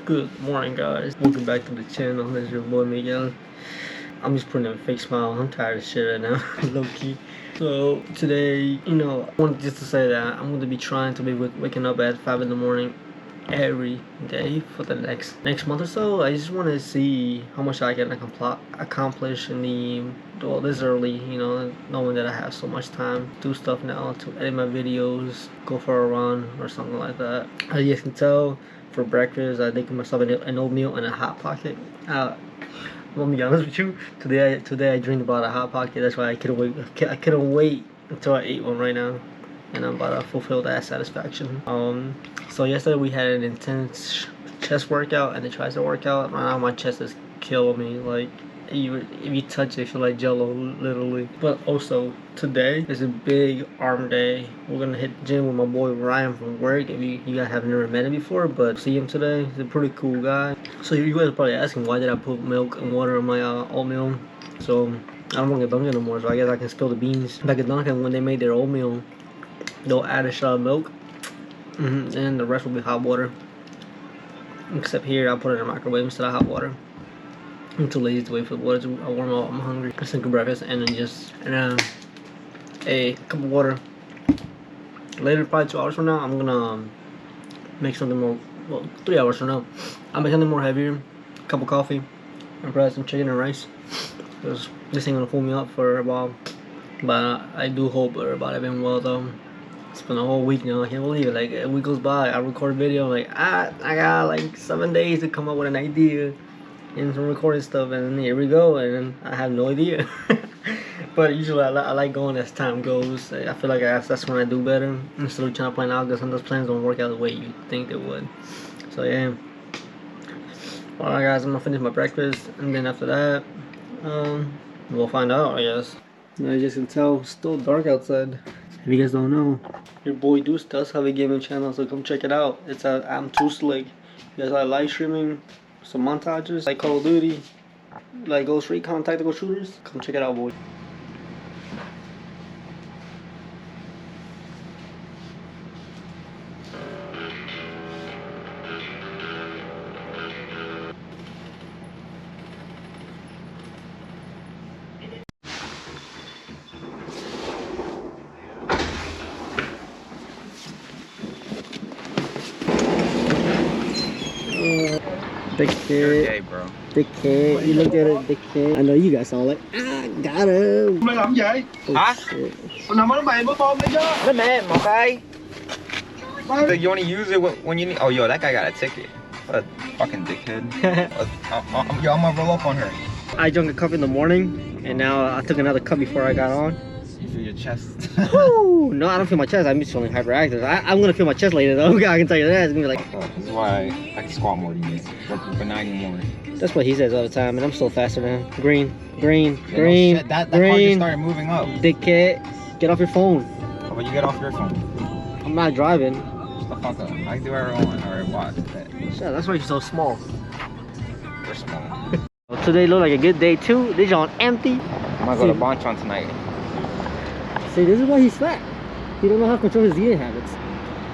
Good morning, guys. Welcome back to the channel. This is your boy Miguel. I'm just putting a fake smile. I'm tired of shit right now, low key. So today, I wanted just to say that I'm going to be trying to be waking up at 5 in the morning every day for the next month or so. I just want to see how much I can accomplish in this early, knowing that I have so much time to do stuff now, to edit my videos, go for a run or something like that. As you can tell, for breakfast I make myself an oatmeal and a hot pocket. I'm gonna be honest with you. Today I dreamed about a hot pocket. That's why I couldn't wait until I ate one right now, and I'm about to fulfill that satisfaction. So yesterday we had an intense chest workout and a tricep workout. Right now my chest is killing me. Like if you touch it, it feel like jello, literally. But also today is a big arm day. We're gonna hit the gym with my boy Ryan from work. If you guys have never met him before, but see him today. He's a pretty cool guy. So you guys are probably asking, why did I put milk and water in my oatmeal? So I don't want to get Dunkin' anymore, so I guess I can spill the beans. Back at Dunkin', when they made their oatmeal, they'll add a shot of milk, and the rest will be hot water. Except here, I put it in the microwave instead of hot water. I'm too lazy to wait for the water to warm up. I'm hungry. Just think of breakfast and then a cup of water. Later, probably 2 hours from now, I'm gonna make something more. Well, 3 hours from now, I'll make something more heavier. A cup of coffee, and probably some chicken and rice. Because this ain't gonna fool me up for a while. But I do hope everybody been well though. It's been a whole week now. I can't believe it. Like a week goes by, I record a video. Like I got like 7 days to come up with an idea and some recording stuff, and then here we go, and then I have no idea. But usually I like going as time goes. I feel like that's when I do better instead of trying to plan out, because sometimes plans don't work out the way you think they would. So yeah. Alright guys, I'm gonna finish my breakfast, and then after that, we'll find out, I guess. As you can tell, it's still dark outside. If you guys don't know, your boy Deuce does have a gaming channel, so come check it out. It's at I'm Too Slick. You guys like live streaming, some montages, like Call of Duty, like Ghost Recon tactical shooters, come check it out, boy. Big kid. Okay, bro. Big kid. You looked at it, big kid. I know you guys all like, got him. Mày làm gì? Hả? Con nằm ở mày mới bom đấy chứ. Đấy mẹ, một cái. So you only use it when you need. Oh, yo, that guy got a ticket. What a fucking dickhead. Yo, I'm gonna roll up on her. I drank a cup in the morning, and now I took another cup before I got on. You feel your chest? Woo! No, I don't feel my chest. I'm just feeling hyperactive. I'm gonna feel my chest later though. I can tell you that. It's gonna be like. Oh, this is why I can squat more than you, but 90 more. That's what he says all the time, and I'm still faster than him. Green. Yeah, no shit. That car just started moving up. Dickhead, get off your phone. Oh, but you get off your phone. I'm not driving. Shut the fuck up. I can do whatever I want. Alright, watch that. Shit, that's why you're so small. You're small. Well, today looked like a good day too. This on empty. I'm gonna go to Bonchon tonight. See, this is why he's fat. He don't know how to control his eating habits.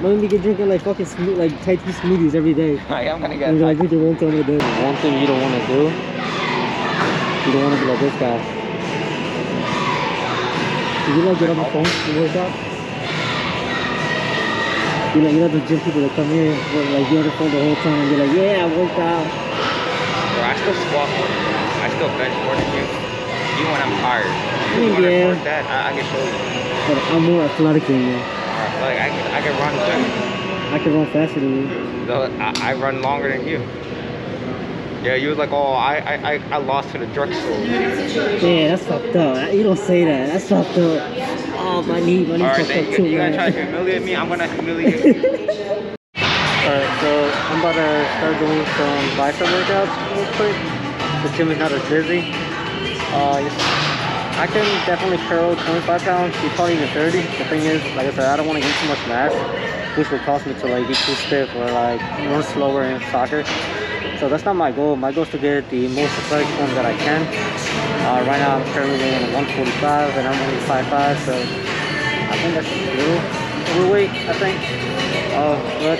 Maybe we can drinking like fucking Thai tea smoothies every day. I am gonna get. I drink it one time a day. One thing you don't want to do. You don't want to be like this guy. Did you like get on the phone and work out? You know the gym people that come here, but like you're on the phone the whole time and you're like, yeah, I worked out. Bro, I still squat more than you. I still bench more than you. Even when I'm tired. Yeah. When I record that, I can show you. But I'm more athletic than you. Like I can run too. I can run faster than you. So I run longer than you. Yeah, you was like, oh, I lost to the drugstore. Yeah, that's fucked up. You don't say that. That's fucked up. Oh, my knee fucked up too. You gonna try to humiliate me? I'm gonna humiliate you. Alright, so I'm about to start doing some bicep workouts real quick. The gym is not as busy. I can definitely curl 25 pounds, probably even 30. The thing is, like I said, I don't want to gain too much mass, which would cause me to like get too stiff or like run slower in soccer. So that's not my goal. My goal is to get the most athletic form that I can. Right now I'm currently weighing 145 and I'm only 5'5", so I think that's a little overweight, I think. But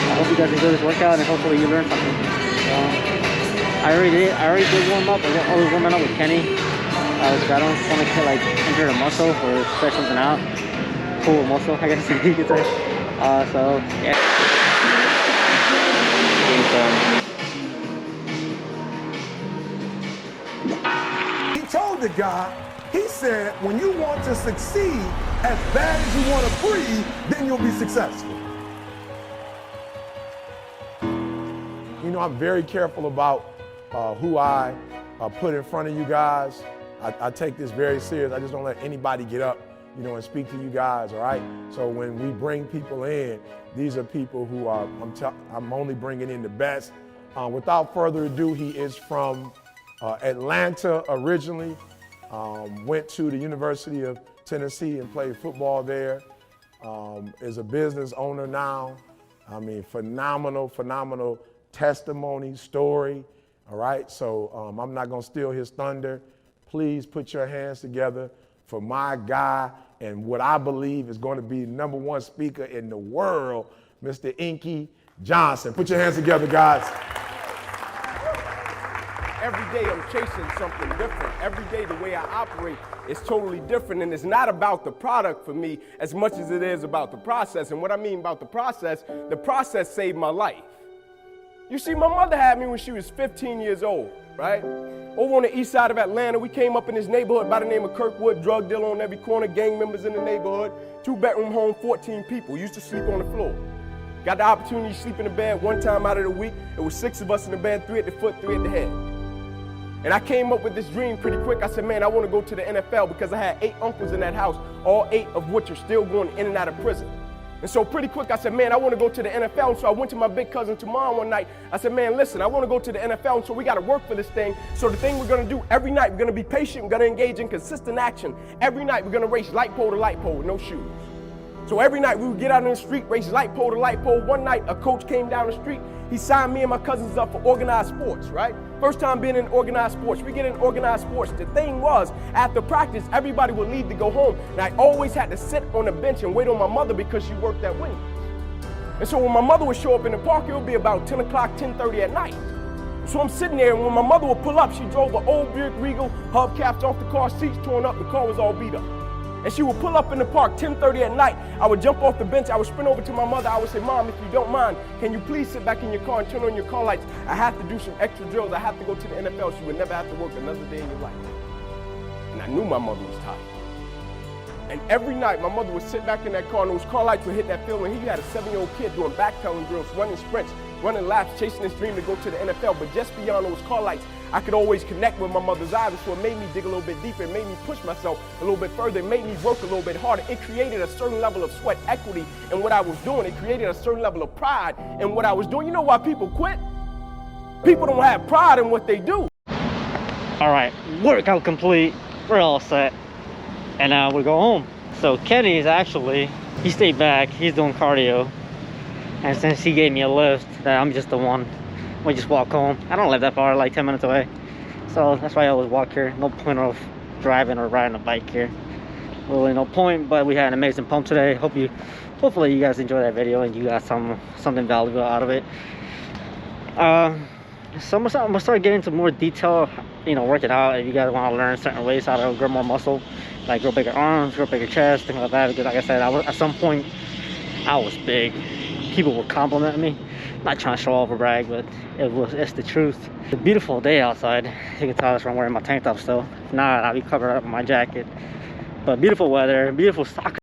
I hope you guys enjoy this workout and hopefully you learn something. I already did warm up. I was warming up with Kenny. I don't want to like injure the muscle or stretch something out. Pull a muscle, I guess you could say. So yeah. He told the guy, he said, when you want to succeed as bad as you want to breathe, then you'll be successful. You know, I'm very careful about who I put in front of you guys. I take this very serious. I just don't let anybody get up, you know, and speak to you guys, all right? So when we bring people in, these are people who are, I'm only bringing in the best. Without further ado, he is from Atlanta originally, went to the University of Tennessee and played football there, is a business owner now. I mean, phenomenal testimony, story, all right? So I'm not gonna steal his thunder. Please put your hands together for my guy and what I believe is going to be #1 speaker in the world, Mr. Inky Johnson. Put your hands together, guys. Every day I'm chasing something different. Every day the way I operate is totally different, and it's not about the product for me as much as it is about the process. And what I mean about the process saved my life. You see, my mother had me when she was 15 years old, right? Over on the east side of Atlanta, we came up in this neighborhood by the name of Kirkwood, drug dealer on every corner, gang members in the neighborhood, 2-bedroom home, 14 people, used to sleep on the floor. Got the opportunity to sleep in the bed one time out of the week. It was 6 of us in the bed, 3 at the foot, 3 at the head. And I came up with this dream pretty quick. I said, man, I want to go to the NFL because I had 8 uncles in that house, all 8 of which are still going in and out of prison. And so pretty quick, I said, man, I want to go to the NFL. And so I went to my big cousin Tamar one night. I said, man, listen, I want to go to the NFL. And so we got to work for this thing. So the thing we're going to do every night, we're going to be patient. We're going to engage in consistent action. Every night, we're going to race light pole to light pole with no shoes. So every night we would get out in the street, race light pole to light pole. One night, a coach came down the street. He signed me and my cousins up for organized sports, right? First time being in organized sports. We get in organized sports. The thing was, after practice, everybody would leave to go home. And I always had to sit on the bench and wait on my mother because she worked at Wendy's. And so when my mother would show up in the park, it would be about 10 o'clock, 10:30 at night. So I'm sitting there, and when my mother would pull up, she drove an old Buick Regal, hubcaps off the car, seats torn up, the car was all beat up. And she would pull up in the park 10:30 at night. I would jump off the bench. I would sprint over to my mother. I would say, Mom, if you don't mind, can you please sit back in your car and turn on your car lights? I have to do some extra drills. I have to go to the NFL. She would never have to work another day in your life. And I knew my mother was tired. And every night, my mother would sit back in that car, and those car lights would hit that field. And he had a 7-year-old kid doing backpedaling drills, running sprints, running laps, chasing his dream to go to the NFL. But just beyond those car lights, I could always connect with my mother's eyes, so it made me dig a little bit deeper. It made me push myself a little bit further. It made me work a little bit harder. It created a certain level of sweat equity in what I was doing. It created a certain level of pride in what I was doing. You know why people quit? People don't have pride in what they do. All right, workout complete. We're all set. And now we go home. So Kenny is actually, he stayed back. He's doing cardio. And since he gave me a lift, that I'm just the one. We just walk home. I don't live that far, like 10 minutes away. So that's why I always walk here. No point of driving or riding a bike here. Really no point, but we had an amazing pump today. Hopefully you guys enjoyed that video and you got something valuable out of it. So I'm gonna start getting into more detail, you know, working out. If you guys want to learn certain ways how to grow more muscle, like grow bigger arms, grow bigger chest, things like that. Because like I said, at some point I was big. People would compliment me. Not trying to show off or brag, but it's the truth. It's a beautiful day outside. You can tell that's why I'm wearing my tank top still. If not, I'll be covered up with my jacket. But beautiful weather, beautiful soccer.